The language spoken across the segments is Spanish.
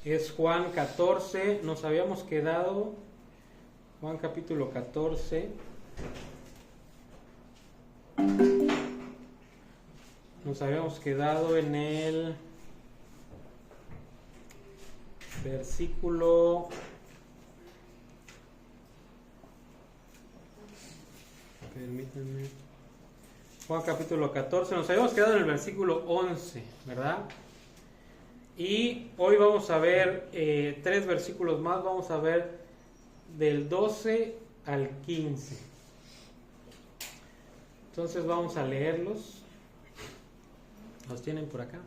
Es Juan 14, nos habíamos quedado, Juan capítulo 14. Nos habíamos quedado en el versículo... Permítanme. Juan capítulo 14, nos habíamos quedado en el versículo 11, ¿verdad? Y hoy vamos a ver 3 versículos más, vamos a ver del 12 al 15. Entonces vamos a leerlos. ¿Los tienen por acá?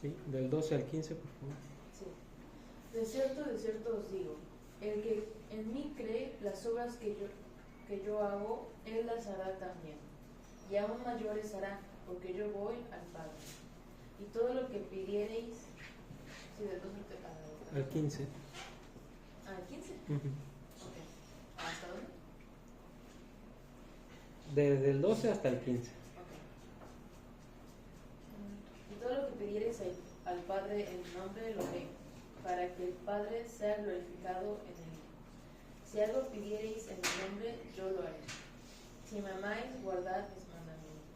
Sí, del 12 al 15, por favor. Sí. De cierto os digo, el que en mí cree, las obras que yo hago, él las hará también, y aún mayores hará, porque yo voy al Padre. Y todo lo que pidiereis, sí, del 12 al 15. ¿Al 15? Uh-huh. Okay. ¿Hasta dónde? Desde el 12 hasta el 15. Okay. Y todo lo que pidiereis al Padre en mi nombre lo haré, para que el Padre sea glorificado en él. Si algo pidiereis en mi nombre, yo lo haré. Si me amáis, guardad mis mandamientos.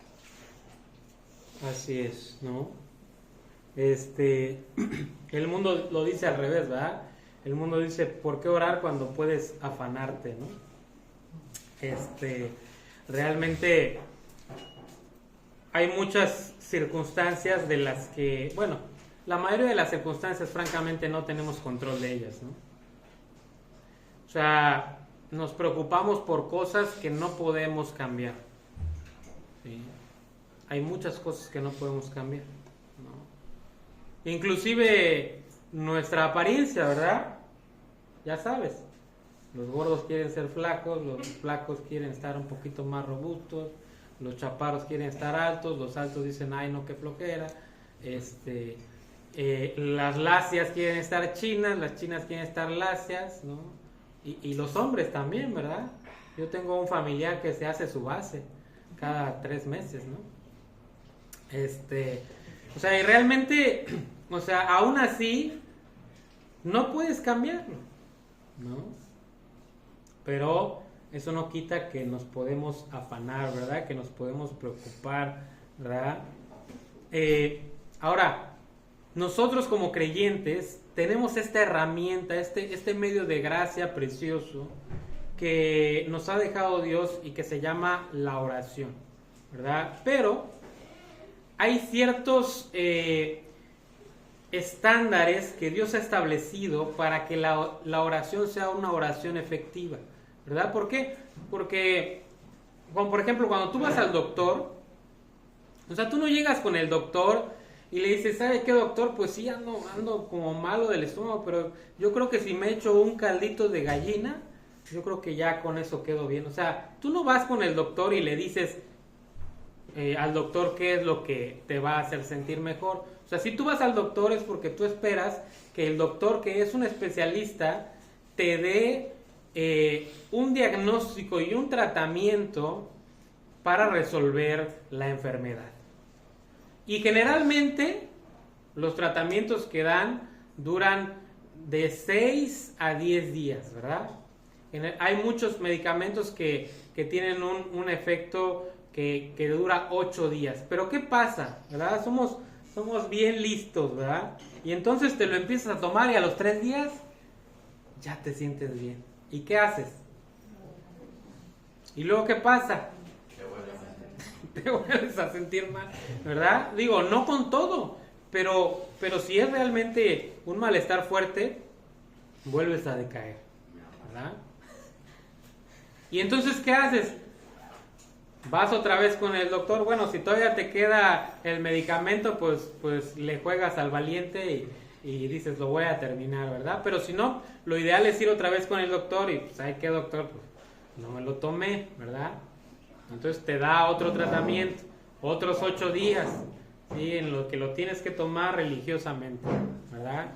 Así es, ¿no? El mundo lo dice al revés, ¿verdad? El mundo dice, ¿por qué orar cuando puedes afanarte, no? Realmente hay muchas circunstancias de las que, bueno, la mayoría de las circunstancias francamente no tenemos control de ellas, ¿no? O sea, nos preocupamos por cosas que no podemos cambiar, ¿sí? Hay muchas cosas que no podemos cambiar, ¿no? Inclusive nuestra apariencia, ¿verdad? Ya sabes, los gordos quieren ser flacos, los flacos quieren estar un poquito más robustos, los chaparros quieren estar altos, los altos dicen, ay no, qué flojera, las lacias quieren estar chinas, las chinas quieren estar lacias, ¿no? Y los hombres también, ¿verdad? Yo tengo un familiar que se hace su base cada 3 meses, ¿no? O sea, y realmente, o sea, aún así, no puedes cambiarlo, ¿no? Pero eso no quita que nos podemos afanar, ¿verdad? Que nos podemos preocupar, ¿verdad? Ahora, nosotros como creyentes tenemos esta herramienta, este medio de gracia precioso que nos ha dejado Dios y que se llama la oración, ¿verdad? Pero hay ciertos estándares que Dios ha establecido para que la oración sea una oración efectiva, ¿verdad? ¿Por qué? Porque, como por ejemplo, cuando tú vas al doctor, o sea, tú no llegas con el doctor y le dices, ¿sabe qué, doctor? Pues sí, ando como malo del estómago, pero yo creo que si me echo un caldito de gallina, yo creo que ya con eso quedo bien. O sea, tú no vas con el doctor y le dices al doctor qué es lo que te va a hacer sentir mejor. O sea, si tú vas al doctor es porque tú esperas que el doctor, que es un especialista, te dé un diagnóstico y un tratamiento para resolver la enfermedad. Y generalmente los tratamientos que dan duran de 6 a 10 días, ¿verdad? Hay muchos medicamentos que tienen un efecto que dura 8 días. Pero ¿qué pasa? ¿Verdad? Somos bien listos, ¿verdad? Y entonces te lo empiezas a tomar y a los 3 días ya te sientes bien. ¿Y qué haces? ¿Y luego qué pasa? Te vuelves a sentir mal, ¿verdad? Digo, no con todo, pero si es realmente un malestar fuerte, vuelves a decaer, ¿verdad? Y entonces, ¿qué haces? Vas otra vez con el doctor. Bueno, si todavía te queda el medicamento, pues le juegas al valiente y dices, lo voy a terminar, ¿verdad? Pero si no, lo ideal es ir otra vez con el doctor y, pues, ¿sabe qué, doctor? Pues no me lo tomé, ¿verdad? Entonces te da otro tratamiento, otros 8 días, ¿sí? En lo que lo tienes que tomar religiosamente, ¿verdad?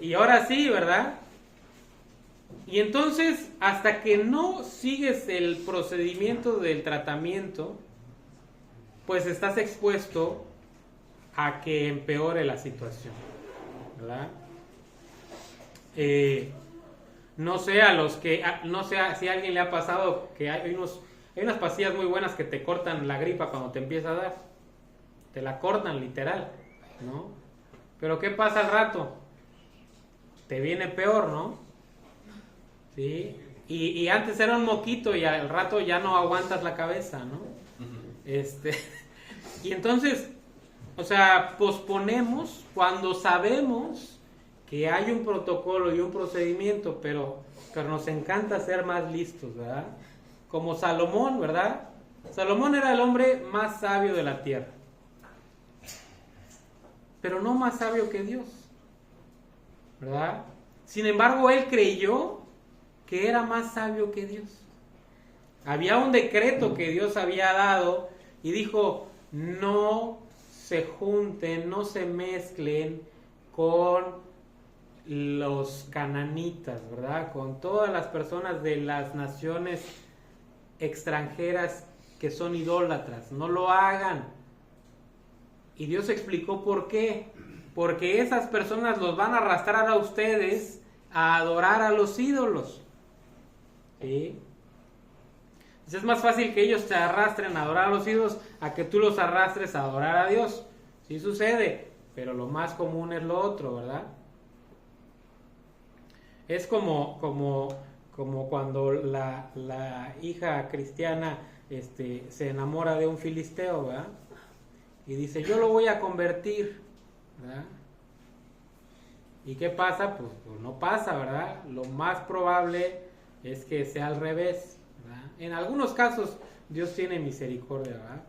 Y ahora sí, ¿verdad? Y entonces, hasta que no sigues el procedimiento del tratamiento, pues estás expuesto a que empeore la situación, ¿verdad? No sé si a alguien le ha pasado que hay unas pastillas muy buenas que te cortan la gripa cuando te empieza a dar. Te la cortan literal, ¿no? Pero ¿qué pasa al rato? Te viene peor, ¿no? ¿Sí? Y antes era un moquito y al rato ya no aguantas la cabeza, ¿no? Y entonces, o sea, posponemos cuando sabemos que hay un protocolo y un procedimiento, pero nos encanta ser más listos, ¿verdad? Como Salomón, ¿verdad? Salomón era el hombre más sabio de la tierra, pero no más sabio que Dios, ¿verdad? Sin embargo, él creyó que era más sabio que Dios. Había un decreto que Dios había dado y dijo: no se junten, no se mezclen con los cananitas, ¿verdad? Con todas las personas de las naciones extranjeras que son idólatras, no lo hagan. Y Dios explicó por qué. Porque esas personas los van a arrastrar a ustedes a adorar a los ídolos. ¿Sí? Entonces es más fácil que ellos te arrastren a adorar a los ídolos a que tú los arrastres a adorar a Dios. Sí sucede, pero lo más común es lo otro, ¿verdad? Es como cuando la hija cristiana se enamora de un filisteo, ¿verdad? Y dice: yo lo voy a convertir, ¿verdad? ¿Y qué pasa? Pues no pasa, ¿verdad? Lo más probable es que sea al revés, ¿verdad? En algunos casos Dios tiene misericordia, ¿verdad?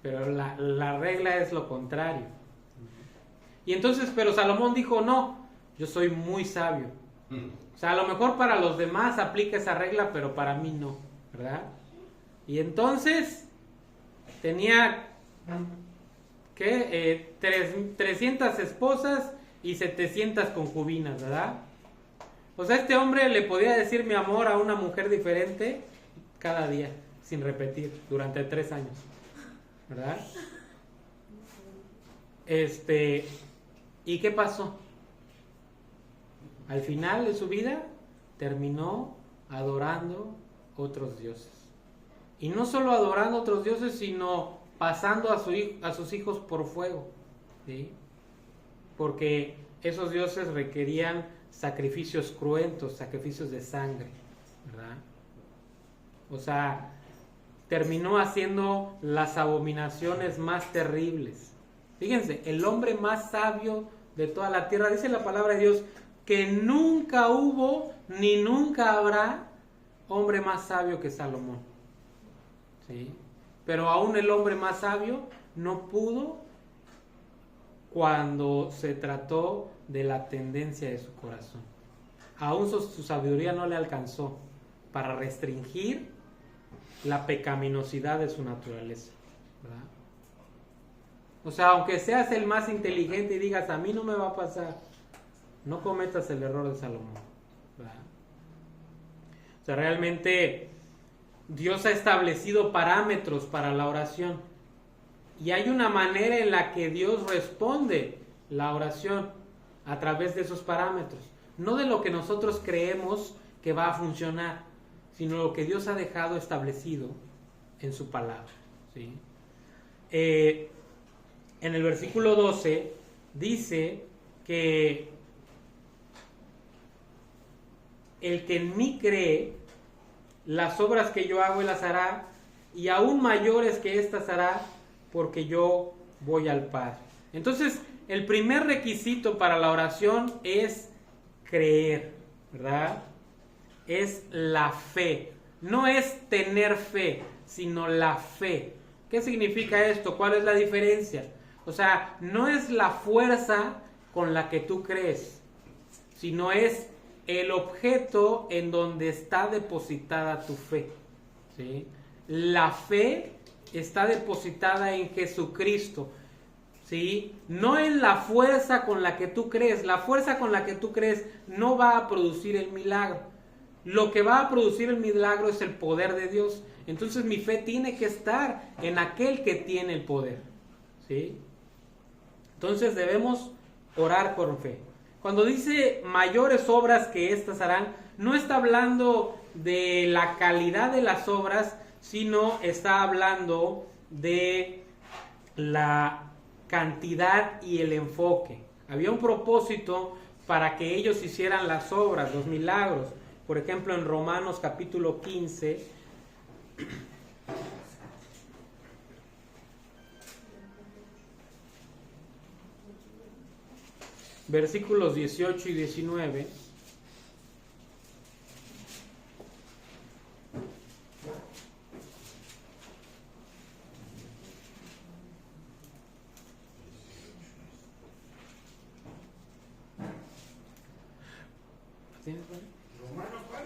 Pero la regla es lo contrario. Y entonces, pero Salomón dijo: no, yo soy muy sabio. O sea, a lo mejor para los demás aplica esa regla, pero para mí no, ¿verdad? Y entonces tenía 300 esposas y 700 concubinas, ¿verdad? O sea, este hombre le podía decir mi amor a una mujer diferente cada día, sin repetir, durante 3 años, ¿verdad? ¿Y qué pasó? Al final de su vida terminó adorando otros dioses. Y no solo adorando otros dioses, sino pasando a sus hijos por fuego, ¿sí? Porque esos dioses requerían sacrificios cruentos, sacrificios de sangre, ¿verdad? O sea, terminó haciendo las abominaciones más terribles. Fíjense, el hombre más sabio de toda la tierra, dice la palabra de Dios, que nunca hubo ni nunca habrá hombre más sabio que Salomón, ¿sí? Pero aún el hombre más sabio no pudo cuando se trató de la tendencia de su corazón. Aún su sabiduría no le alcanzó para restringir la pecaminosidad de su naturaleza, ¿verdad? O sea, aunque seas el más inteligente y digas: a mí no me va a pasar, no cometas el error de Salomón, ¿verdad? O sea, realmente Dios ha establecido parámetros para la oración. Y hay una manera en la que Dios responde la oración a través de esos parámetros. No de lo que nosotros creemos que va a funcionar, sino lo que Dios ha dejado establecido en su palabra, ¿sí? En el versículo 12 dice que el que en mí cree, las obras que yo hago él las hará, y aún mayores que estas hará, porque yo voy al Padre. Entonces, el primer requisito para la oración es creer, ¿verdad? Es la fe. No es tener fe, sino la fe. ¿Qué significa esto? ¿Cuál es la diferencia? O sea, no es la fuerza con la que tú crees, sino es el objeto en donde está depositada tu fe, ¿sí? La fe está depositada en Jesucristo, ¿sí? No en la fuerza con la que tú crees. La fuerza con la que tú crees no va a producir el milagro. Lo que va a producir el milagro es el poder de Dios. Entonces mi fe tiene que estar en aquel que tiene el poder, ¿sí? Entonces debemos orar con fe. Cuando dice mayores obras que éstas harán, no está hablando de la calidad de las obras, sino está hablando de la cantidad y el enfoque. Había un propósito para que ellos hicieran las obras, los milagros. Por ejemplo, en Romanos capítulo 15, versículos 18 y 19. ¿Tienes, vale? ¿Romano cuál?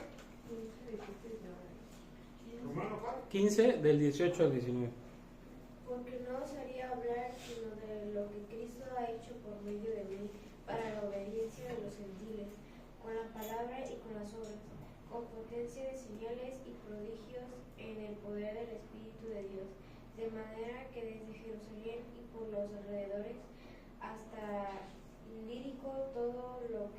15 del 18 al 19. Porque no os haría hablar sino de lo que Cristo ha hecho por medio de mí para la obediencia de los gentiles, con la palabra y con las obras, con potencia de señales y prodigios en el poder del Espíritu de Dios, de manera que desde Jerusalén y por los alrededores hasta Ilírico todo lo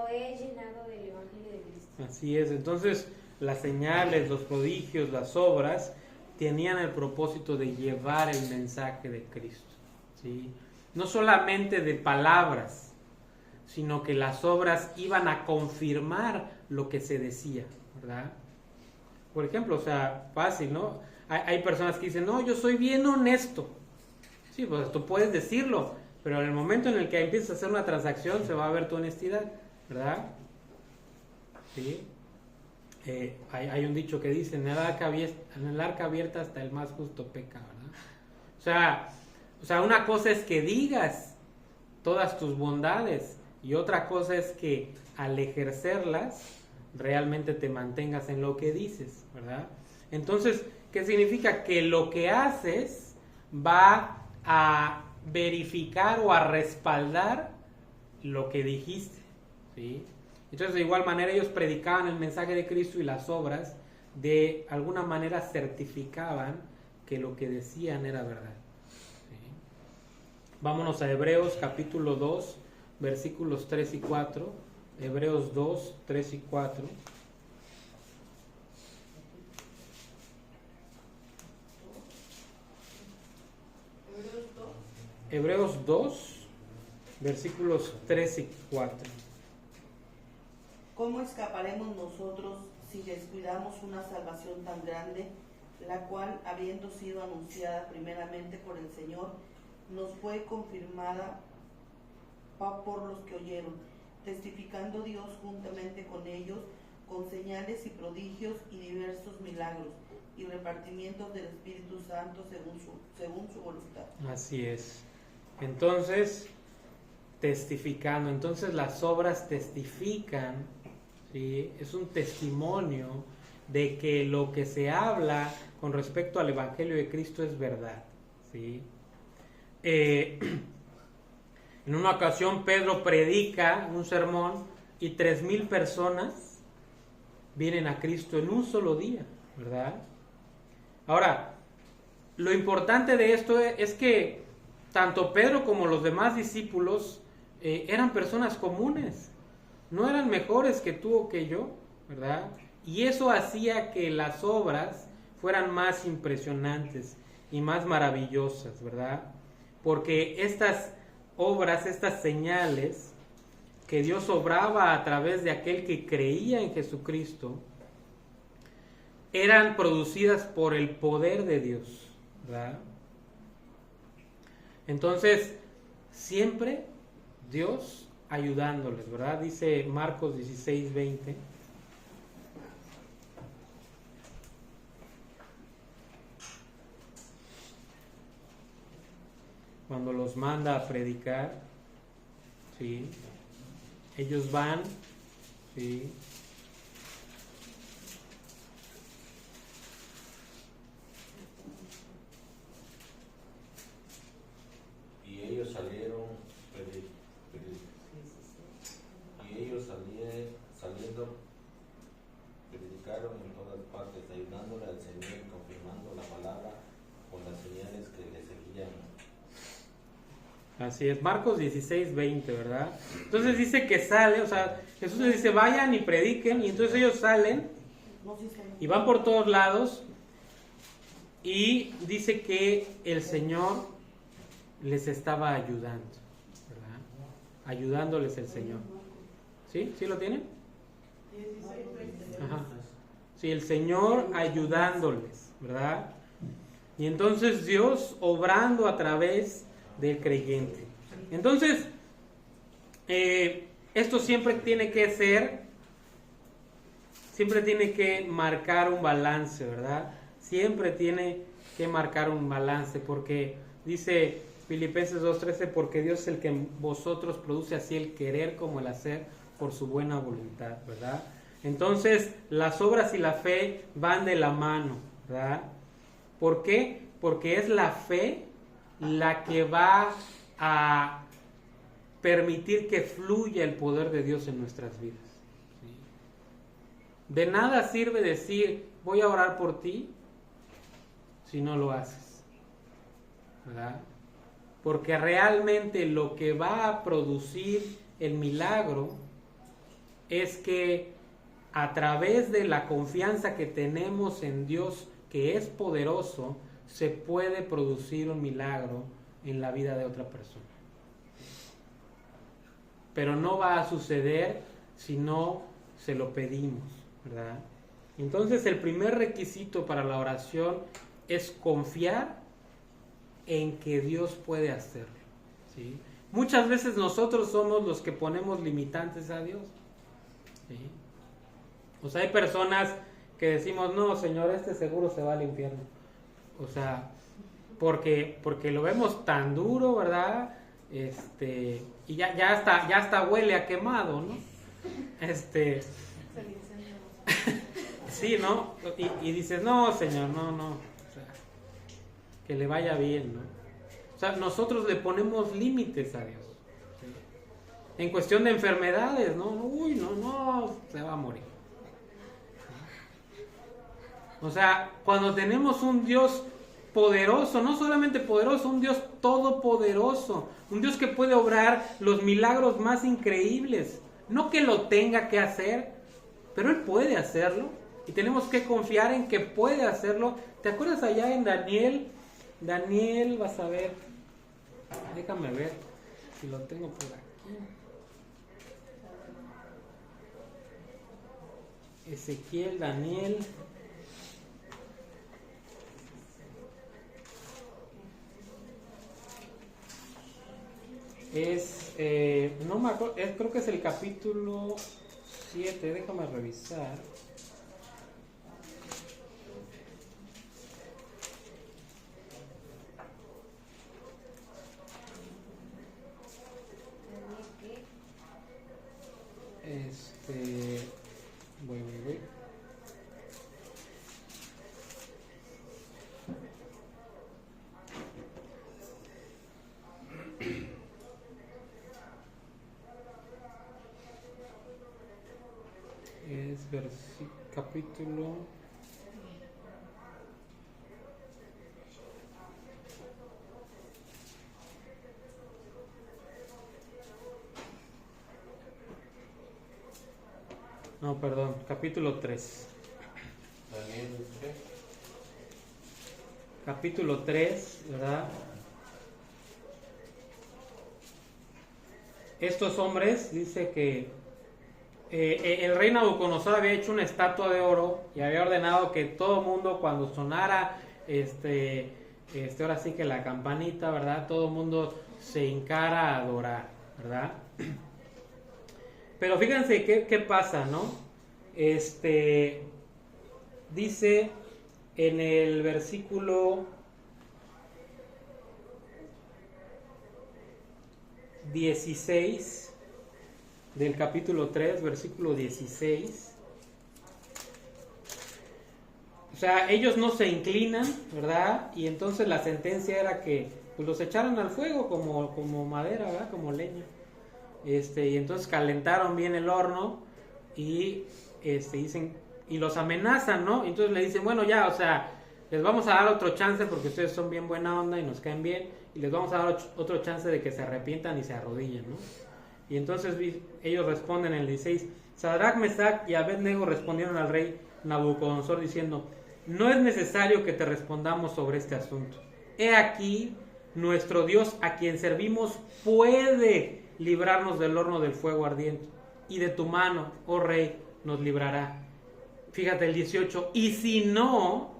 he llenado del Evangelio de Cristo. Así es, entonces las señales, los prodigios, las obras tenían el propósito de llevar el mensaje de Cristo, ¿sí? No solamente de palabras, sino que las obras iban a confirmar lo que se decía, ¿verdad? Por ejemplo, o sea, fácil, ¿no? Hay personas que dicen, no, yo soy bien honesto. Sí, pues tú puedes decirlo, pero en el momento en el que empiezas a hacer una transacción se va a ver tu honestidad, ¿verdad? ¿Sí? Hay un dicho que dice, en el arca abierta hasta el más justo peca, ¿verdad? O sea, una cosa es que digas todas tus bondades y otra cosa es que al ejercerlas realmente te mantengas en lo que dices, ¿verdad? Entonces, ¿qué significa? Que lo que haces va a verificar o a respaldar lo que dijiste, ¿sí? Entonces, de igual manera, ellos predicaban el mensaje de Cristo y las obras de alguna manera certificaban que lo que decían era verdad, ¿sí? Vámonos a Hebreos capítulo 2, versículos 3 y 4. Hebreos 2, 3 y 4. Hebreos 2, versículos 3 y 4. ¿Cómo escaparemos nosotros si descuidamos una salvación tan grande, la cual, habiendo sido anunciada primeramente por el Señor, nos fue confirmada por los que oyeron, testificando Dios juntamente con ellos, con señales y prodigios y diversos milagros, y repartimientos del Espíritu Santo según su voluntad? Así es. Entonces, testificando. Entonces las obras testifican, ¿sí? Es un testimonio de que lo que se habla con respecto al Evangelio de Cristo es verdad, ¿sí? En una ocasión Pedro predica un sermón y 3,000 personas vienen a Cristo en un solo día, ¿verdad? Ahora, lo importante de esto es que tanto Pedro como los demás discípulos eran personas comunes, no eran mejores que tú o que yo, ¿verdad? Y eso hacía que las obras fueran más impresionantes y más maravillosas, ¿verdad? Porque estas obras, estas señales que Dios obraba a través de aquel que creía en Jesucristo, eran producidas por el poder de Dios, ¿verdad? Entonces, siempre Dios ayudándoles, ¿verdad? Dice Marcos 16, 20. Cuando los manda a predicar, ¿sí? Ellos van, ¿sí? Y ellos salieron, saliendo, predicaron en todas partes, ayudándole al Señor y confirmando la palabra con las señales que le seguían. Así es, Marcos 16, 20, ¿verdad? Entonces dice que sale, o sea, Jesús les dice, vayan y prediquen, y entonces ellos salen y van por todos lados, y dice que el Señor les estaba ayudando, ¿verdad? Ayudándoles el Señor. ¿Sí? ¿Sí lo tienen? Ajá. Sí, el Señor ayudándoles, ¿verdad? Y entonces Dios obrando a través del creyente. Entonces, esto siempre tiene que marcar un balance, ¿verdad? Siempre tiene que marcar un balance, porque dice Filipenses 2:13, porque Dios es el que en vosotros produce así el querer como el hacer por su buena voluntad, ¿verdad? Entonces, las obras y la fe van de la mano, ¿verdad? ¿Por qué? Porque es la fe la que va a permitir que fluya el poder de Dios en nuestras vidas. ¿Sí? De nada sirve decir, voy a orar por ti, si no lo haces, ¿verdad? Porque realmente lo que va a producir el milagro es que a través de la confianza que tenemos en Dios, que es poderoso, se puede producir un milagro en la vida de otra persona. Pero no va a suceder si no se lo pedimos, ¿verdad? Entonces el primer requisito para la oración es confiar en que Dios puede hacerlo, ¿sí? Muchas veces nosotros somos los que ponemos limitantes a Dios, ¿sí? O sea, hay personas que decimos, no, Señor, este seguro se va al infierno. O sea, porque lo vemos tan duro, ¿verdad? Y ya hasta huele a quemado, ¿no? Sí, ¿no? Y dices, no, Señor, no. O sea, que le vaya bien, ¿no? O sea, nosotros le ponemos límites a Dios, ¿sí? En cuestión de enfermedades, ¿no? Uy, no, se va a morir. O sea, cuando tenemos un Dios poderoso, no solamente poderoso, un Dios todopoderoso, un Dios que puede obrar los milagros más increíbles, no que lo tenga que hacer, pero Él puede hacerlo, y tenemos que confiar en que puede hacerlo. ¿Te acuerdas allá en Daniel? Daniel, vas a ver, déjame ver si lo tengo por aquí. Ezequiel, Daniel. No me acuerdo, creo que es el capítulo 7, déjame revisar. Voy. Es capítulo. No, perdón, capítulo 3. Daniel, ¿qué? Capítulo 3, ¿verdad? Estos hombres, dice que el rey Nabucodonosor había hecho una estatua de oro y había ordenado que todo mundo, cuando sonara ahora sí que la campanita, ¿verdad? Todo mundo se hincara a adorar, ¿verdad? Pero fíjense qué pasa, ¿no? Dice en el versículo 16 del capítulo 3, versículo 16. O sea, ellos no se inclinan, ¿verdad? Y entonces la sentencia era que pues, los echaron al fuego como madera, ¿verdad? Como leña. Y entonces calentaron bien el horno y dicen, y los amenazan, ¿no? Entonces le dicen, bueno, ya, o sea, les vamos a dar otro chance porque ustedes son bien buena onda y nos caen bien. y les vamos a dar otro chance de que se arrepientan y se arrodillen, ¿no? Y entonces ellos responden en el 16, Sadrach, Mesach y Abednego respondieron al rey Nabucodonosor diciendo, no es necesario que te respondamos sobre este asunto. He aquí, nuestro Dios a quien servimos puede librarnos del horno del fuego ardiente, y de tu mano, oh rey, nos librará. Fíjate el 18, y si no,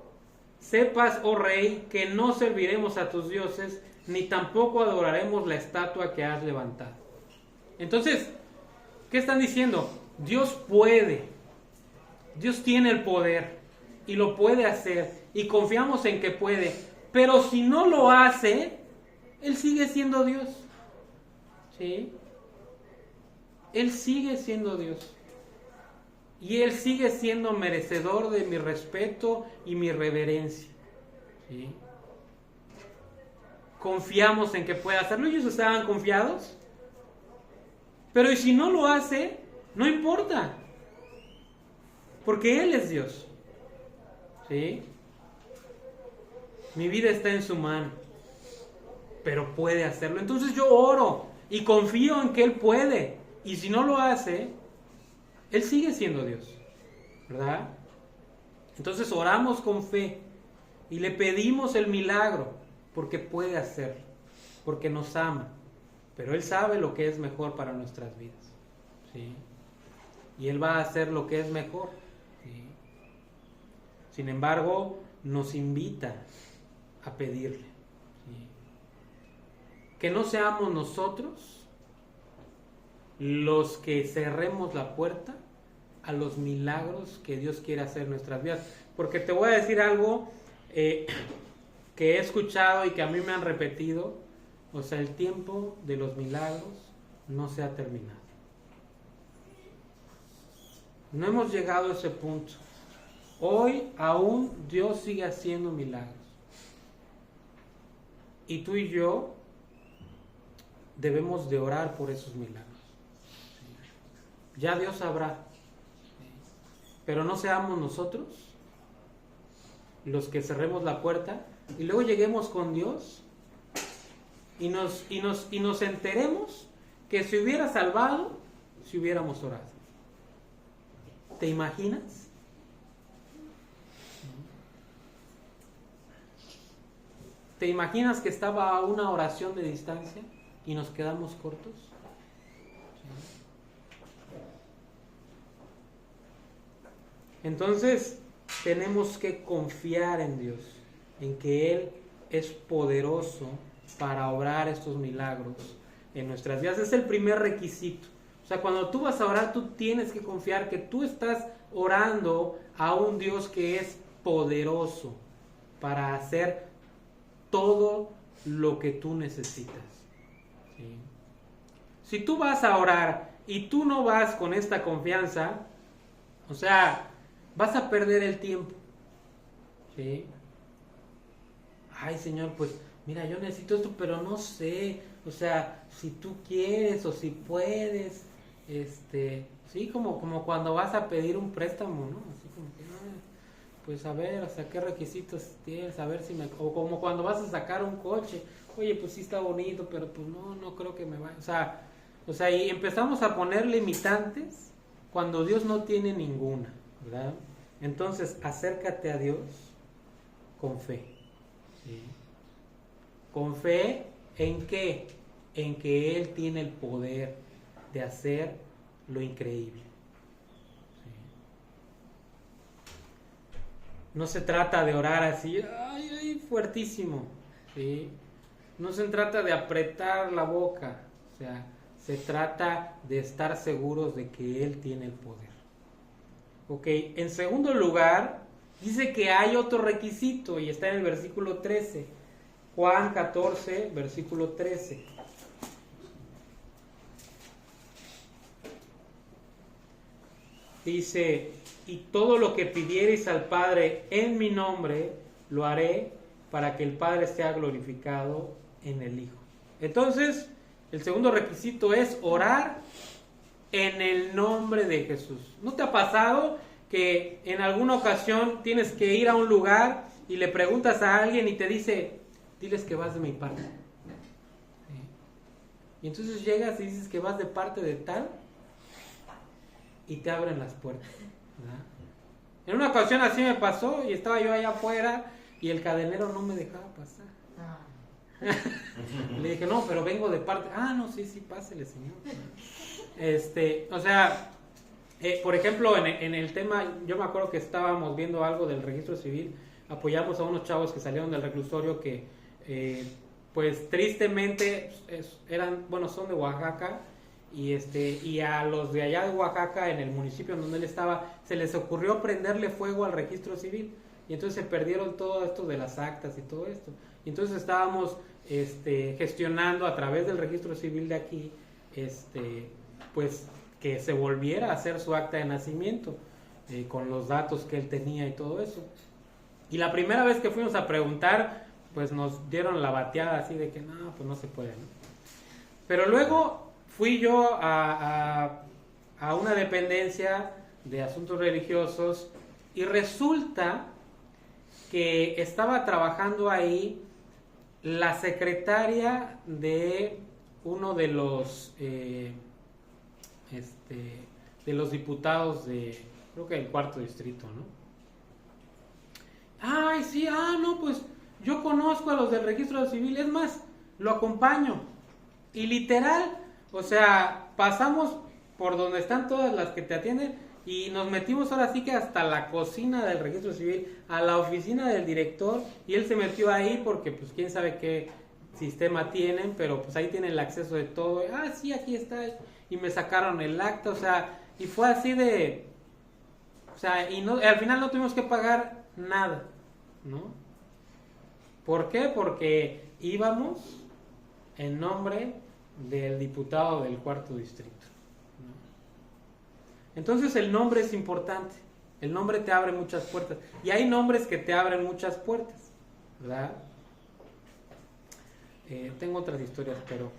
sepas, oh rey, que no serviremos a tus dioses, ni tampoco adoraremos la estatua que has levantado. Entonces, ¿qué están diciendo? Dios puede, Dios tiene el poder, y lo puede hacer, y confiamos en que puede, pero si no lo hace, Él sigue siendo Dios. ¿Sí? Él sigue siendo Dios. Y Él sigue siendo merecedor de mi respeto y mi reverencia. ¿Sí? Confiamos en que puede hacerlo. Ellos estaban confiados. Pero y si no lo hace, no importa. Porque Él es Dios. ¿Sí? Mi vida está en su mano. Pero puede hacerlo. Entonces yo oro y confío en que Él puede. Y si no lo hace, Él sigue siendo Dios, ¿verdad? Entonces oramos con fe y le pedimos el milagro porque puede hacerlo, porque nos ama, pero Él sabe lo que es mejor para nuestras vidas, ¿sí? Y Él va a hacer lo que es mejor, ¿sí? Sin embargo, nos invita a pedirle, ¿sí? Que no seamos nosotros los que cerremos la puerta a los milagros que Dios quiere hacer en nuestras vidas. Porque te voy a decir algo que he escuchado y que a mí me han repetido. O sea, el tiempo de los milagros no se ha terminado. No hemos llegado a ese punto. Hoy aún Dios sigue haciendo milagros. Y tú y yo debemos de orar por esos milagros. Ya Dios sabrá, pero no seamos nosotros los que cerremos la puerta y luego lleguemos con Dios y nos enteremos que se hubiera salvado si hubiéramos orado. ¿Te imaginas? ¿Te imaginas que estaba a una oración de distancia y nos quedamos cortos? Entonces tenemos que confiar en Dios, en que Él es poderoso para obrar estos milagros en nuestras vidas. Es el primer requisito. O sea, cuando tú vas a orar, tú tienes que confiar que tú estás orando a un Dios que es poderoso para hacer todo lo que tú necesitas. ¿Sí? Si tú vas a orar y tú no vas con esta confianza, o sea, vas a perder el tiempo. ¿Sí? Ay, Señor, pues mira, yo necesito esto, pero no sé. O sea, si tú quieres o si puedes, sí, como cuando vas a pedir un préstamo, ¿no? Así como que, ay, pues a ver, o sea, qué requisitos tienes, a ver si me... O como cuando vas a sacar un coche, oye, pues sí está bonito, pero pues no creo que me vaya. O sea, y empezamos a poner limitantes cuando Dios no tiene ninguna, ¿verdad? Entonces, acércate a Dios con fe. ¿Sí? Con fe, ¿en qué? En que Él tiene el poder de hacer lo increíble. ¿Sí? No se trata de orar así, ay, fuertísimo. ¿Sí? No se trata de apretar la boca. O sea, se trata de estar seguros de que Él tiene el poder. Ok, en segundo lugar, dice que hay otro requisito y está en el versículo 13. Juan 14, versículo 13. Dice, y todo lo que pidiereis al Padre en mi nombre, lo haré para que el Padre sea glorificado en el Hijo. Entonces, el segundo requisito es orar en el nombre de Jesús. ¿No te ha pasado que en alguna ocasión tienes que ir a un lugar y le preguntas a alguien y te dice, diles que vas de mi parte? Y entonces llegas y dices que vas de parte de tal y te abren las puertas, ¿verdad? En una ocasión así me pasó y estaba yo allá afuera y el cadenero no me dejaba pasar. Le dije, no, pero vengo de parte. Ah, no, sí, pásele, señor. O sea, por ejemplo, en el tema, yo me acuerdo que estábamos viendo algo del registro civil, apoyamos a unos chavos que salieron del reclusorio que, pues tristemente, son de Oaxaca, y a los de allá de Oaxaca, en el municipio en donde él estaba, se les ocurrió prenderle fuego al registro civil, y entonces se perdieron todo esto de las actas y todo esto. Y entonces estábamos gestionando a través del registro civil de aquí, pues que se volviera a hacer su acta de nacimiento con los datos que él tenía y todo eso. Y la primera vez que fuimos a preguntar, pues nos dieron la bateada así de que no, pues no se puede, ¿no? Pero luego fui yo a una dependencia de asuntos religiosos y resulta que estaba trabajando ahí la secretaria de uno de los diputados de, creo que del 4º distrito, ¿no? Ay, sí, no, pues yo conozco a los del registro civil, es más, lo acompaño. Y literal, o sea, pasamos por donde están todas las que te atienden y nos metimos ahora sí que hasta la cocina del registro civil, a la oficina del director, y él se metió ahí porque pues quién sabe qué sistema tienen, pero pues ahí tienen el acceso de todo. Sí, aquí está, y me sacaron el acta, o sea, y fue así de, o sea, y no, al final no tuvimos que pagar nada, ¿no? ¿Por qué? Porque íbamos en nombre del diputado del 4º distrito. Entonces el nombre es importante, el nombre te abre muchas puertas, y hay nombres que te abren muchas puertas, ¿verdad? Tengo otras historias, pero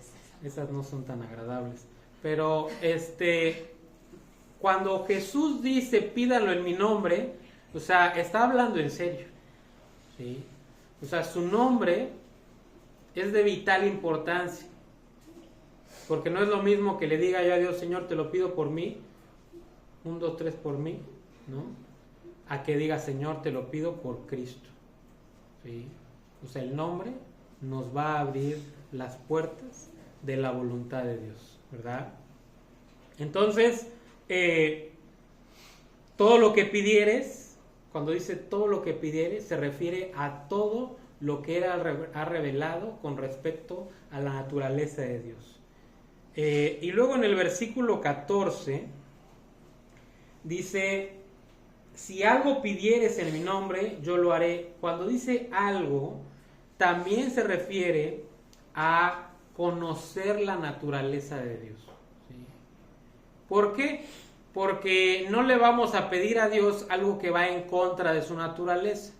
esas no son tan agradables. Pero cuando Jesús dice pídalo en mi nombre, o sea, está hablando en serio, ¿sí? O sea, su nombre es de vital importancia, porque no es lo mismo que le diga yo a Dios, Señor, te lo pido por mí, 1, 2, 3 por mí, ¿no? A que diga, Señor, te lo pido por Cristo, ¿sí? O sea, el nombre nos va a abrir las puertas de la voluntad de Dios, ¿verdad? Entonces, todo lo que pidieres, cuando dice todo lo que pidieres, se refiere a todo lo que Él ha revelado con respecto a la naturaleza de Dios. Y luego en el versículo 14 dice, si algo pidieres en mi nombre, yo lo haré. Cuando dice algo, también se refiere a conocer la naturaleza de Dios, ¿sí? ¿Por qué? Porque no le vamos a pedir a Dios algo que va en contra de su naturaleza.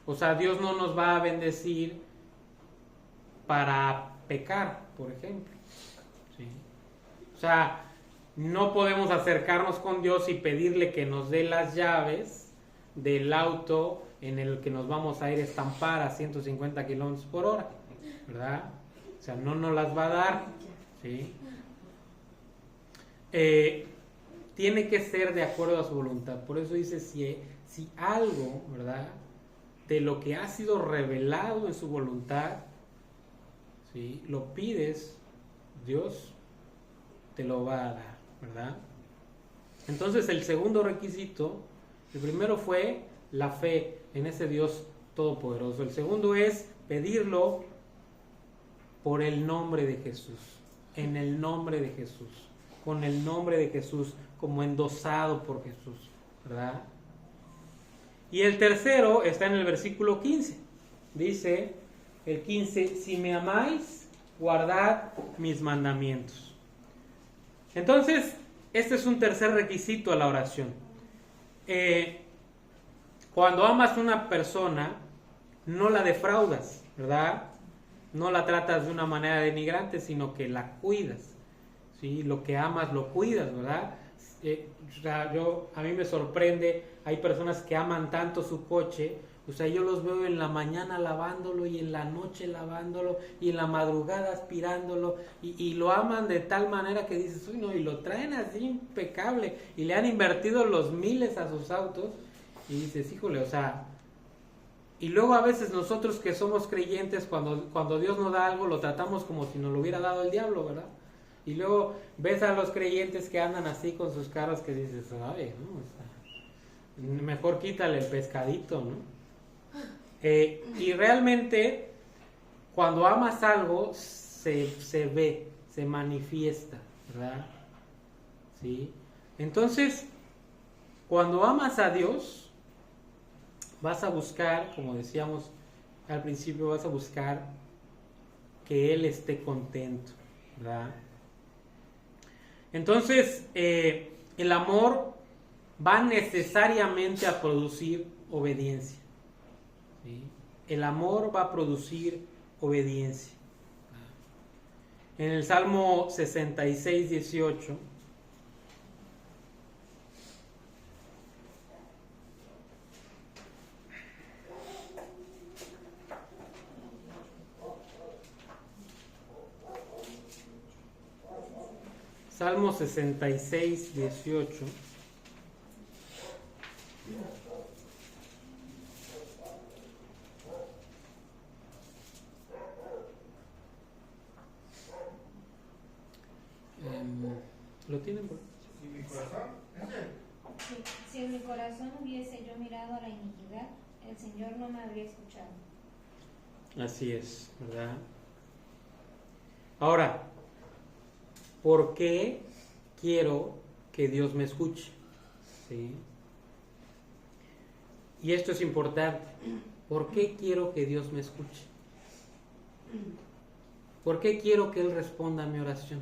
O sea, Dios no nos va a bendecir para pecar, por ejemplo, ¿sí? O sea, no podemos acercarnos con Dios y pedirle que nos dé las llaves del auto en el que nos vamos a ir a estampar a 150 kilómetros por hora, ¿verdad? O sea, no nos las va a dar, ¿sí? Tiene que ser de acuerdo a su voluntad. Por eso dice, si algo, ¿verdad?, de lo que ha sido revelado en su voluntad, ¿sí?, lo pides, Dios te lo va a dar, ¿verdad? Entonces el segundo requisito, el primero fue la fe en ese Dios todopoderoso. El segundo es pedirlo por el nombre de Jesús, en el nombre de Jesús, con el nombre de Jesús, como endosado por Jesús, ¿verdad? Y el tercero está en el versículo 15. Dice el 15, si me amáis, guardad mis mandamientos. Entonces, este es un tercer requisito a la oración. Cuando amas a una persona, no la defraudas, ¿verdad? No la tratas de una manera denigrante, sino que la cuidas, ¿sí? Lo que amas lo cuidas, ¿verdad? O sea, a mí me sorprende, hay personas que aman tanto su coche O sea, yo los veo en la mañana lavándolo y en la noche lavándolo y en la madrugada aspirándolo y lo aman de tal manera que dices, uy, no, y lo traen así impecable y le han invertido los miles a sus autos y dices, híjole, o sea, y luego a veces nosotros que somos creyentes, cuando Dios nos da algo, lo tratamos como si nos lo hubiera dado el diablo, ¿verdad? Y luego ves a los creyentes que andan así con sus carros que dices, ay, ¿no? O sea, mejor quítale el pescadito, ¿no? Y realmente cuando amas algo se ve, se manifiesta, ¿verdad? ¿Sí? Entonces, cuando amas a Dios, vas a buscar, como decíamos al principio, vas a buscar que Él esté contento, ¿verdad? Entonces, el amor va necesariamente a producir obediencia. ¿Sí? El amor va a producir obediencia. En el Salmo 66, 18, Salmo 66, 18. ¿Lo tienen por ¿Y mi corazón? Si en mi corazón hubiese yo mirado a la iniquidad, el Señor no me habría escuchado. Así es, ¿verdad? Ahora, ¿por qué quiero que Dios me escuche? ¿Sí? Y esto es importante. ¿Por qué quiero que Dios me escuche? ¿Por qué quiero que Él responda a mi oración?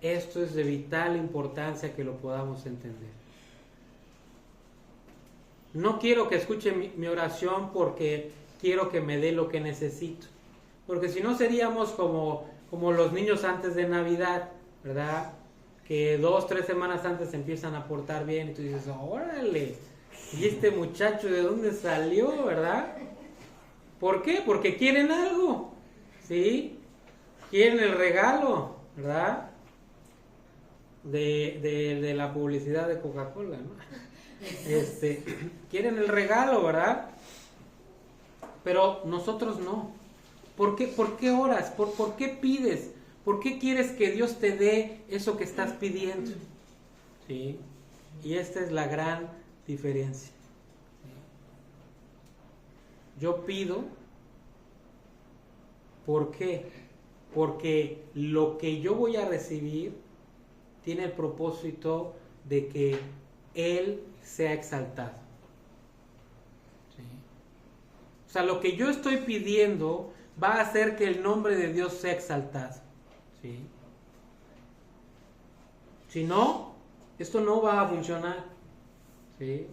Esto es de vital importancia que lo podamos entender. No quiero que escuche mi oración porque quiero que me dé lo que necesito. Porque si no seríamos como los niños antes de Navidad, ¿verdad? Que 2, 3 semanas antes se empiezan a portar bien y tú dices, órale, ¿y este muchacho de dónde salió, verdad? ¿Por qué? Porque quieren algo, ¿sí? Quieren el regalo, ¿verdad? De la publicidad de Coca-Cola, ¿no? Quieren el regalo, ¿verdad? Pero nosotros no. ¿Por qué oras? ¿Por qué pides? ¿Por qué quieres que Dios te dé eso que estás pidiendo? ¿Sí? Y esta es la gran diferencia. Yo pido, ¿por qué? Porque lo que yo voy a recibir tiene el propósito de que Él sea exaltado. ¿Sí? O sea, lo que yo estoy pidiendo va a hacer que el nombre de Dios sea exaltado. ¿Sí? Si no, esto no va a funcionar. ¿Sí?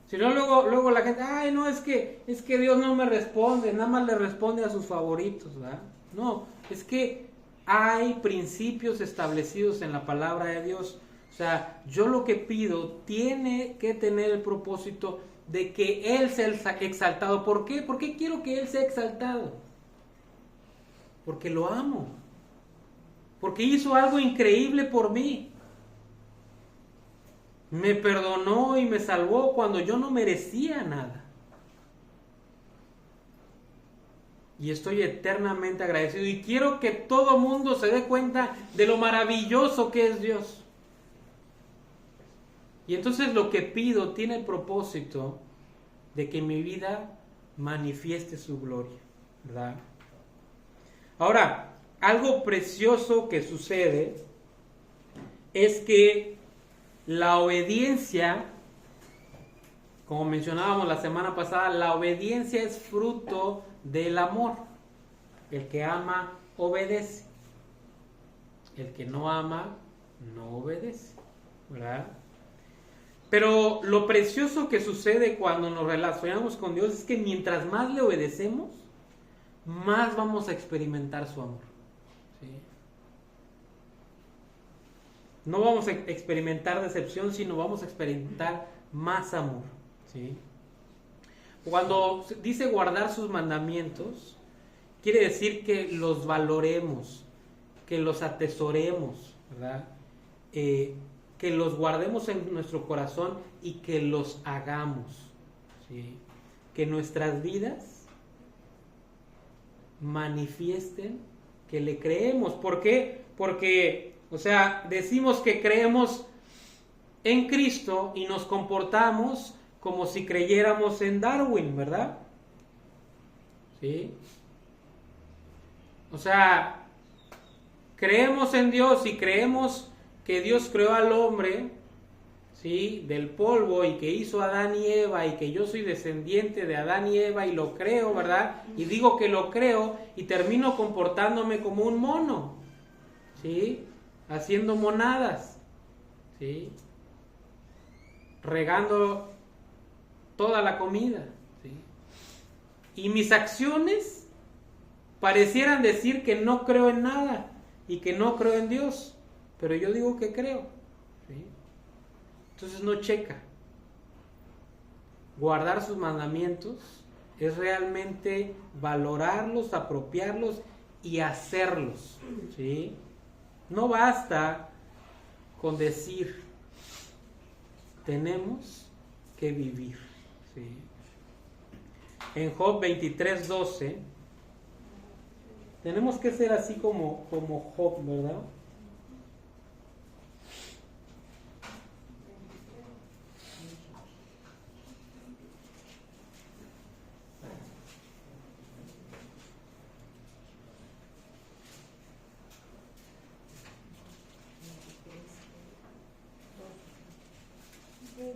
Si no, luego la gente, ay, no, es que Dios no me responde, nada más le responde a sus favoritos, ¿verdad? No, es que hay principios establecidos en la palabra de Dios. O sea, yo lo que pido tiene que tener el propósito de que Él sea exaltado. ¿Por qué? ¿Por qué quiero que Él sea exaltado? Porque lo amo. Porque hizo algo increíble por mí. Me perdonó y me salvó cuando yo no merecía nada. Y estoy eternamente agradecido. Y quiero que todo mundo se dé cuenta de lo maravilloso que es Dios. Y entonces lo que pido tiene el propósito de que mi vida manifieste su gloria, ¿verdad? Ahora, algo precioso que sucede es que la obediencia, como mencionábamos la semana pasada, la obediencia es fruto del amor. El que ama, obedece. El que no ama, no obedece, ¿verdad? Pero lo precioso que sucede cuando nos relacionamos con Dios es que mientras más le obedecemos, más vamos a experimentar su amor. ¿Sí? no vamos a experimentar decepción, sino vamos a experimentar más amor, ¿sí? Cuando dice guardar sus mandamientos, quiere decir que los valoremos, que los atesoremos, ¿verdad? Que los guardemos en nuestro corazón y que los hagamos, ¿sí? Que nuestras vidas manifiesten que le creemos. ¿Por qué? Porque, o sea, decimos que creemos en Cristo y nos comportamos como si creyéramos en Darwin, ¿verdad? ¿Sí? O sea, creemos en Dios y creemos que Dios creó al hombre, ¿sí?, del polvo, y que hizo a Adán y Eva, y que yo soy descendiente de Adán y Eva, y lo creo, ¿verdad? Y digo que lo creo y termino comportándome como un mono, ¿sí?, haciendo monadas, ¿sí?, regando toda la comida, ¿sí?, y mis acciones parecieran decir que no creo en nada y que no creo en Dios, pero yo digo que creo, ¿sí? Entonces no checa. Guardar sus mandamientos es realmente valorarlos, apropiarlos y hacerlos, ¿sí? No basta con decir, tenemos que vivir, ¿sí? En Job 23:12 tenemos que ser así como Job, ¿verdad? Del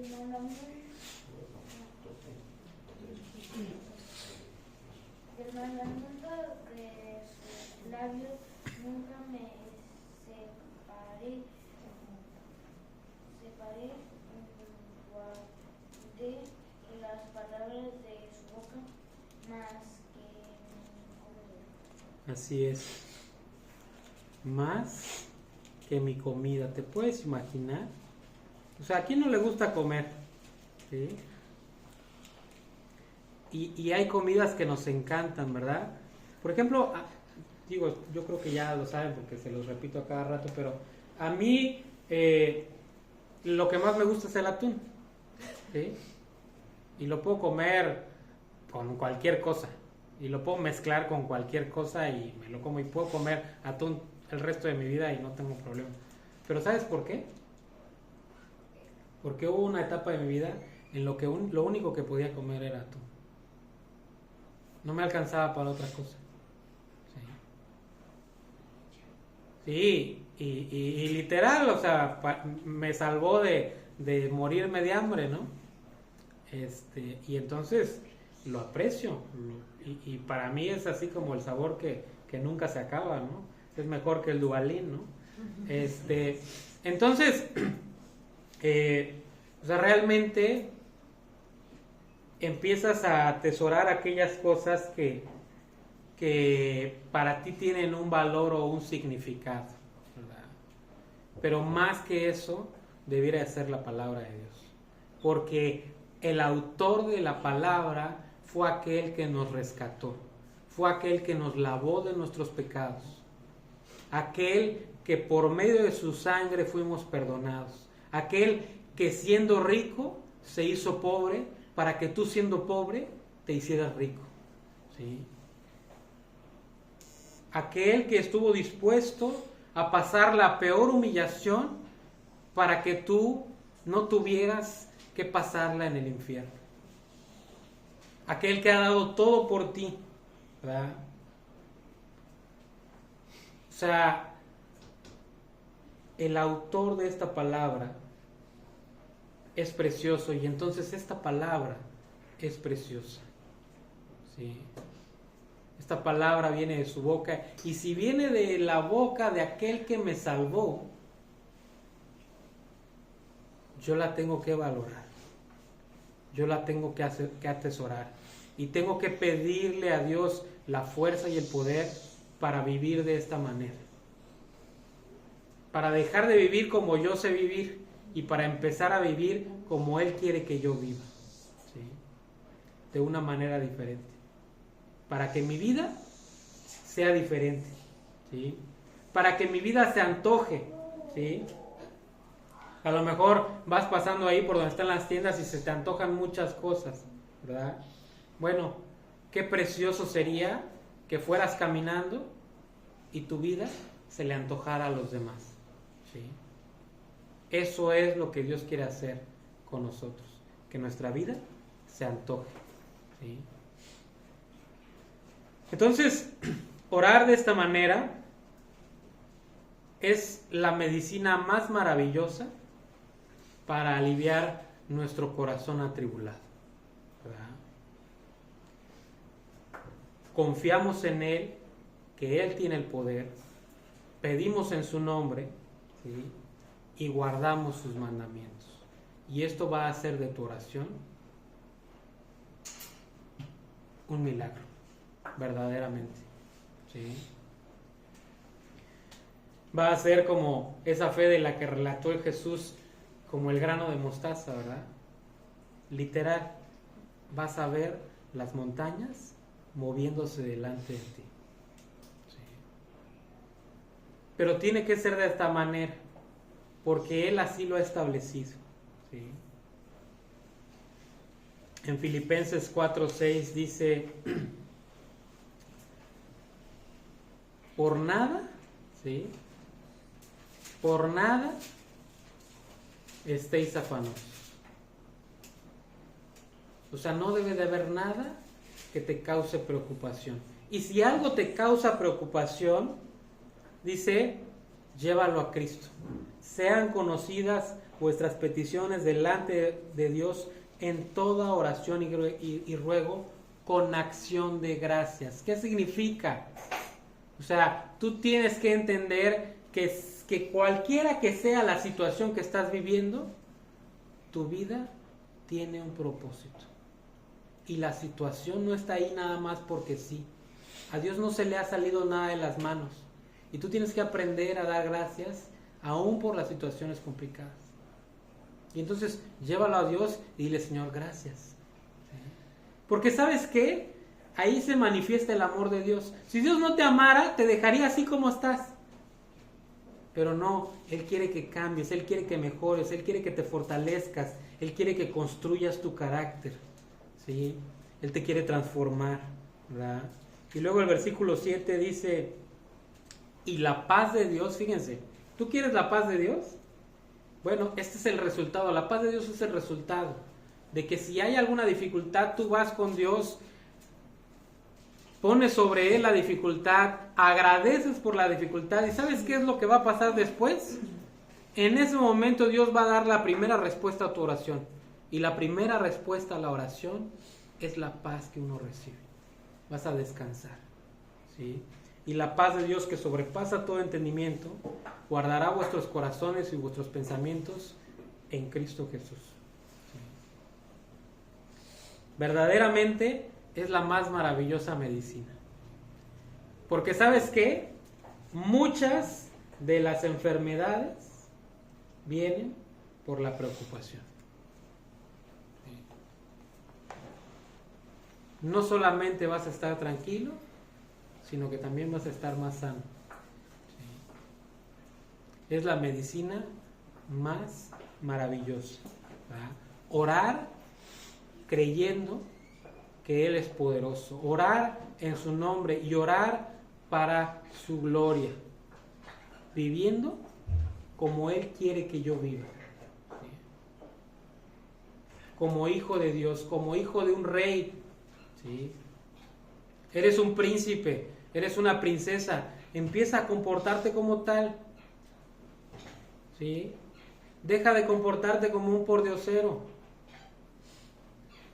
mandamiento de sus labios nunca me separé, guardé las palabras de su boca más que mi comida. Así es. Más que mi comida. ¿Te puedes imaginar? O sea, ¿a quién no le gusta comer? ¿Sí? Y hay comidas que nos encantan, ¿verdad? Por ejemplo, digo, yo creo que ya lo saben porque se los repito a cada rato, pero a mí lo que más me gusta es el atún, ¿sí? Y lo puedo comer con cualquier cosa, y lo puedo mezclar con cualquier cosa y me lo como, y puedo comer atún el resto de mi vida y no tengo problema. Pero ¿sabes por qué? Porque hubo una etapa de mi vida en lo que lo único que podía comer era atún. No me alcanzaba para otra cosa. Sí, y literal, o sea, me salvó de morirme de hambre, ¿no? Y entonces lo aprecio. Y para mí es así como el sabor que nunca se acaba, ¿no? Es mejor que el Duvalín, ¿no? Entonces, o sea, realmente empiezas a atesorar aquellas cosas que para ti tienen un valor o un significado, ¿verdad? Pero más que eso, debiera de ser la palabra de Dios. Porque el autor de la palabra fue aquel que nos rescató, fue aquel que nos lavó de nuestros pecados, aquel que por medio de su sangre fuimos perdonados, aquel que siendo rico se hizo pobre para que tú siendo pobre te hicieras rico, ¿sí? Aquel que estuvo dispuesto a pasar la peor humillación para que tú no tuvieras que pasarla en el infierno. Aquel que ha dado todo por ti, ¿verdad? O sea, el autor de esta palabra es precioso, y entonces esta palabra es preciosa, ¿sí? Esta palabra viene de su boca, y si viene de la boca de aquel que me salvó, yo la tengo que valorar, yo la tengo que atesorar, y tengo que pedirle a Dios la fuerza y el poder para vivir de esta manera. para dejar de vivir como yo sé vivir y para empezar a vivir como Él quiere que yo viva, ¿sí? De una manera diferente, para que mi vida sea diferente, ¿sí? Para que mi vida se antoje, ¿sí? A lo mejor vas pasando ahí por donde están las tiendas y se te antojan muchas cosas, ¿verdad? Bueno, qué precioso sería que fueras caminando y tu vida se le antojara a los demás, ¿sí? Eso es lo que Dios quiere hacer con nosotros, que nuestra vida se antoje, ¿sí? Entonces, orar de esta manera es la medicina más maravillosa para aliviar nuestro corazón atribulado, ¿verdad? Confiamos en Él, que Él tiene el poder, pedimos en su nombre, ¿sí? Y guardamos sus mandamientos. Y esto va a hacer de tu oración un milagro, verdaderamente, ¿sí? Va a ser como esa fe de la que relató el Jesús, como el grano de mostaza, ¿verdad? Literal, vas a ver las montañas moviéndose delante de ti, ¿sí? Pero tiene que ser de esta manera, porque Él así lo ha establecido, ¿sí? En Filipenses 4:6 dice: por nada, ¿sí? Por nada estéis afanosos. O sea, no debe de haber nada que te cause preocupación. Y si algo te causa preocupación, dice, llévalo a Cristo. Sean conocidas vuestras peticiones delante de Dios en toda oración y ruego con acción de gracias. ¿Qué significa? O sea, tú tienes que entender que cualquiera que sea la situación que estás viviendo, tu vida tiene un propósito. Y la situación no está ahí nada más porque sí. A Dios no se le ha salido nada de las manos. Y tú tienes que aprender a dar gracias aún por las situaciones complicadas. Y entonces llévalo a Dios y dile: Señor, gracias. ¿Sí? Porque ¿sabes qué? Ahí se manifiesta el amor de Dios. Si Dios no te amara, te dejaría así como estás. Pero no, Él quiere que cambies, Él quiere que mejores, Él quiere que te fortalezcas, Él quiere que construyas tu carácter, ¿sí? Él te quiere transformar, ¿verdad? Y luego el versículo 7 dice: y la paz de Dios, fíjense, ¿tú quieres la paz de Dios? Bueno, este es el resultado, la paz de Dios es el resultado de que si hay alguna dificultad, tú vas con Dios, pones sobre Él la dificultad, agradeces por la dificultad, y ¿sabes qué es lo que va a pasar después? En ese momento Dios va a dar la primera respuesta a tu oración, y la primera respuesta a la oración es la paz que uno recibe. Vas a descansar, ¿sí? Y la paz de Dios, que sobrepasa todo entendimiento, guardará vuestros corazones y vuestros pensamientos en Cristo Jesús, ¿sí? Verdaderamente es la más maravillosa medicina. Porque ¿sabes qué? Muchas de las enfermedades vienen por la preocupación. No solamente vas a estar tranquilo, sino que también vas a estar más sano. Es la medicina más maravillosa, ¿verdad? Orar creyendo que Él es poderoso, orar en su nombre y orar para su gloria, viviendo como Él quiere que yo viva, ¿sí? Como hijo de Dios, como hijo de un rey, ¿sí? Eres un príncipe, eres una princesa, empieza a comportarte como tal, ¿sí? Deja de comportarte como un pordiosero.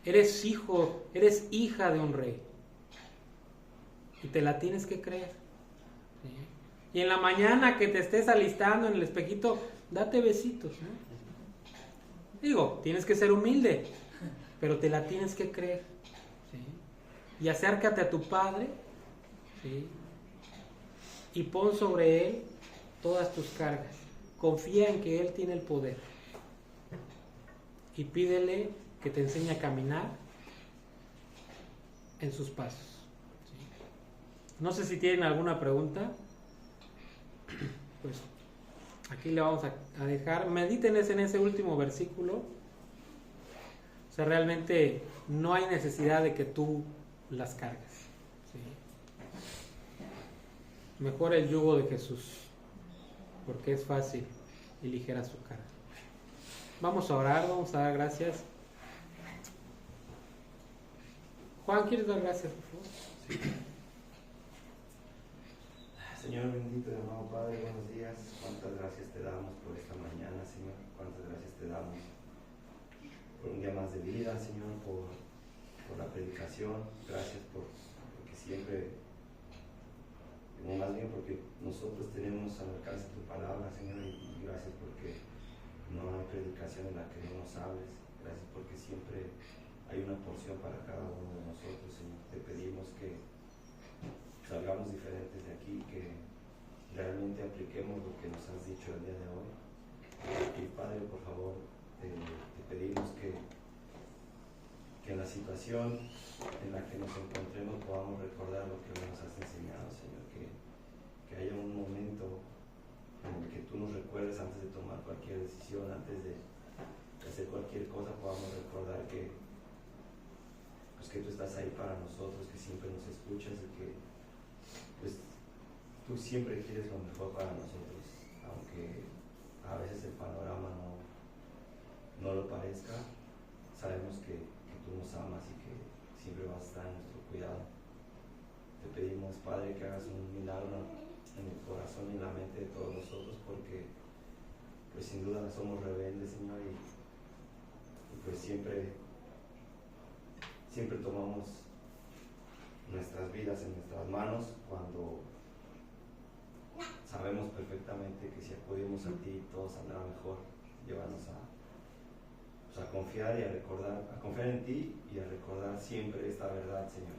Eres hijo, eres hija de un rey. Y te la tienes que creer, ¿sí? Y en la mañana que te estés alistando en el espejito, date besitos, ¿no? Digo, tienes que ser humilde, pero te la tienes que creer, ¿sí? Y acércate a tu Padre, ¿sí? Y pon sobre Él todas tus cargas. confía en que Él tiene el poder y pídele que te enseñe a caminar en sus pasos. ¿Sí? No sé si tienen alguna pregunta. Pues aquí le vamos a dejar. Mediten en ese último versículo. O sea, realmente no hay necesidad de que tú las cargues. ¿Sí? Mejor el yugo de Jesús, porque es fácil y ligera su carga. Vamos a orar, vamos a dar gracias. Juan, ¿quieres dar gracias, por favor? Sí. Señor bendito y amado Padre, buenos días. Cuántas gracias te damos por esta mañana, Señor. Cuántas gracias te damos por un día más de vida, Señor, por la predicación. Gracias porque siempre, más bien porque nosotros tenemos al alcance tu palabra, Señor, y gracias porque no hay predicación en la que no nos hables. Gracias porque siempre hay una porción para cada uno de nosotros, Señor. Te pedimos que salgamos diferentes de aquí, que realmente apliquemos lo que nos has dicho el día de hoy. Y Padre, por favor, te pedimos que en la situación en la que nos encontremos podamos recordar lo que nos has enseñado, Señor. Que haya un momento en el que tú nos recuerdes antes de tomar cualquier decisión, antes de hacer cualquier cosa, podamos recordar que tú estás ahí para nosotros, que siempre nos escuchas y que pues tú siempre quieres lo mejor para nosotros, aunque a veces el panorama no lo parezca. Sabemos que tú nos amas y que siempre vas a estar en nuestro cuidado. Te pedimos, Padre, que hagas un milagro en el corazón y en la mente de todos nosotros, porque pues sin duda somos rebeldes, Señor, y pues siempre tomamos nuestras vidas en nuestras manos cuando sabemos perfectamente que si acudimos a ti todo saldrá mejor. Llévanos a confiar y a recordar, a confiar en ti y a recordar siempre esta verdad, Señor,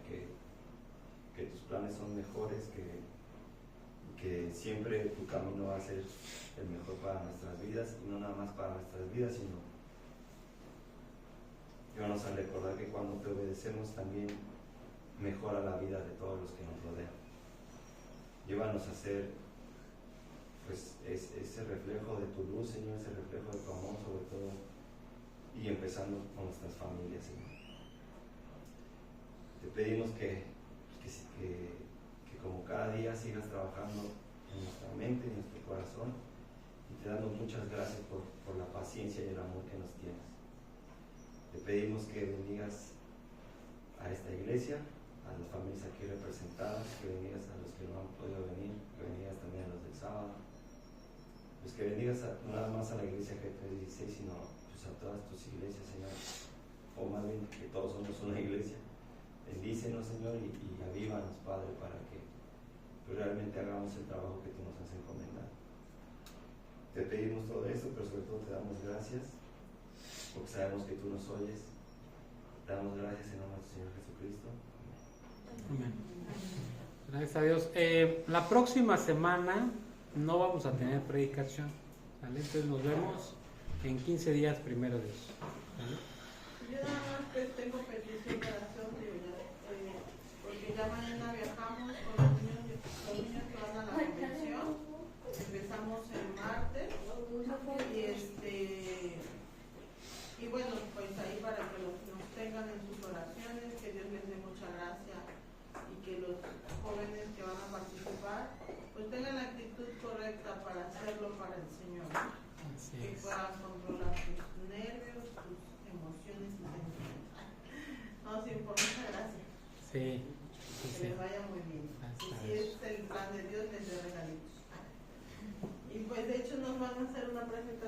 que tus planes son mejores, que siempre tu camino va a ser el mejor para nuestras vidas, y no nada más para nuestras vidas, sino llévanos a recordar que cuando te obedecemos también mejora la vida de todos los que nos rodean. Llévanos a ser pues ese reflejo de tu luz, Señor, ese reflejo de tu amor sobre todo, y empezando con nuestras familias, Señor. Te pedimos que como cada día sigas trabajando en nuestra mente, en nuestro corazón, y te damos muchas gracias por la paciencia y el amor que nos tienes. Te pedimos que bendigas a esta iglesia, a las familias aquí representadas, que bendigas a los que no han podido venir, que bendigas también a los del sábado, pues que bendigas no nada más a la iglesia G316, sino pues a todas tus iglesias, Señor, o más bien que todos somos una iglesia. Bendícenos, Señor, y avívanos, Padre, para que realmente hagamos el trabajo que tú nos has encomendado. Te pedimos todo esto, pero sobre todo te damos gracias, porque sabemos que tú nos oyes. Te damos gracias en nombre de Señor Jesucristo. Amén. Gracias a Dios. La próxima semana no vamos a tener predicación, ¿vale? Entonces nos vemos en 15 días, primero Dios, ¿vale? Yo nada más tengo petición de oración, porque ya mañana viajamos con los niños que van a la convención. Empezamos el martes y bueno, pues ahí para que nos tengan en sus oraciones, que Dios les dé mucha gracia y que los jóvenes que van a participar pues tengan la actitud correcta para hacerlo para el Señor, que puedan controlar sus nervios, sus emociones y sentimientos. No, sí, por muchas gracias. Sí, Que les vaya muy bien. Y si es el plan de Dios, les dé regalitos. Y pues de hecho nos van a hacer una presentación.